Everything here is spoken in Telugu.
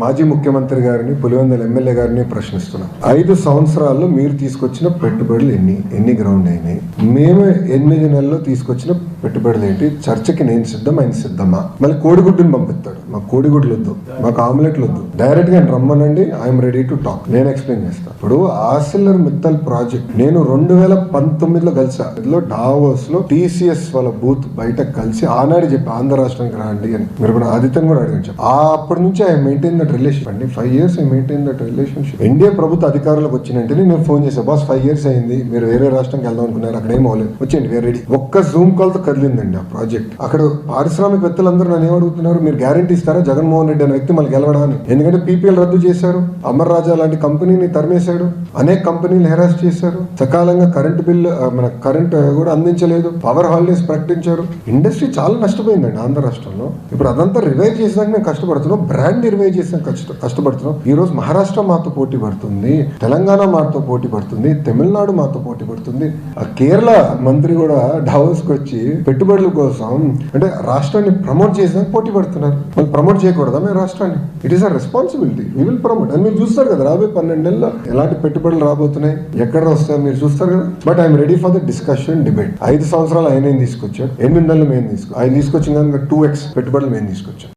మాజీ ముఖ్యమంత్రి గారిని, పులివెందుల ఎమ్మెల్యే గారిని ప్రశ్నిస్తున్నాం. 5 సంవత్సరాల్లో మీరు తీసుకొచ్చిన పెట్టుబడులు ఎన్ని గ్రౌండ్ అయినాయి? మేము 8 నెలల్లో తీసుకొచ్చిన పెట్టుబడులు ఏంటి? చర్చకి నేను సిద్ధం, ఆయన సిద్ధమా? మళ్ళీ కోడిగుడ్డుని పంపిస్తాడు. మాకు కోడిగుడ్లు వద్దు, మాకు ఆమ్లెట్లు వద్దు, డైరెక్ట్ గా రమ్మనండి, ఐఎమ్ రెడీ టు టాక్, నేను ఎక్స్ప్లెయిన్ చేస్తాను. ఇప్పుడు ఆర్సిలర్ మిత్తల్ ప్రాజెక్ట్ నేను 2019లో కలిసా. ఇందులో డావోస్ లో TCS వాళ్ళ బూత్ బయట కలిసి ఆనాడు చెప్పి ఆంధ్ర రాష్ట్రానికి రండి అని. మీరు కూడా ఆదిత్యని కూడా అడిగాను. అప్పటి నుంచి ఐ మెయింటైన్ దట్ రిలేషన్ అండి. 5 years I maintain that relationship. India ప్రభుత్వ అధికారులకు వచ్చినంటే నేను ఫోన్ చేశాను, బాస్ 5 years అయింది, మీరు వేరే రాష్ట్రానికి వెళ్దాం అనుకున్నారు, అక్కడ ఏం అవ్వలేదు, వచ్చేయండి వేరే రెడీ. ఒక్క జూమ్ కాల్ తో కదిలిందండి ఆ ప్రాజెక్ట్. అక్కడ పారిశ్రామికవేత్తలందరూ నన్ను ఏమడుగుతున్నారు, మీరు గ్యారంటీ ఇస్తారా జగన్మోహన్ రెడ్డి అనే వ్యక్తి మళ్ళీ గెలవడానికి? ఎందుకంటే PPL రద్దు చేశారు, అమర్ రాజా లాంటి కంపెనీని తరిమేశాడు, అనేక కంపెనీలు హెరాస్ చేశారు, సకాలంగా కరెంట్ బిల్లు మన కరెంట్ కూడా అందించలేదు, పవర్ హాలిడేస్ ప్రకటించారు. ఇండస్ట్రీ చాలా నష్టపోయిందండి ఆంధ్ర రాష్ట్రంలో. ఇప్పుడు అదంతా రివైవ్ చేసాక మేము కష్టపడుతున్నాం, బ్రాండ్ రివైవ్ చేసాక కష్టపడుతున్నాం. ఈ రోజు మహారాష్ట్ర మాతో పోటీ పడుతుంది, తెలంగాణ మాతో పోటీ పడుతుంది, తమిళనాడు మాతో పోటీ పడుతుంది. ఆ కేరళ మంత్రి కూడా డావోస్ కి వచ్చి పెట్టుబడుల కోసం అంటే రాష్ట్రాన్ని ప్రమోట్ చేసాక పోటీ పడుతున్నారు. వాళ్ళు ప్రమోట్ చేయకూడదా మేము రాష్ట్రాన్ని? It is a responsibility, we will promote. అని మీరు చూస్తారు కదా రాబోయే 12 నెలల్లో ఎలాంటి పెట్టుబడులు రాబోతున్నాయి, ఎక్కడ వస్తాయో మీరు చూస్తారు కదా. But I'm ready for the discussion, debate. 5 సంవత్సరాలు ఆయన తీసుకొచ్చాడు, 8 నెలలు మేము ఆయన తీసుకొచ్చిన 2x పెట్టుబడులు మేము తీసుకొచ్చాం.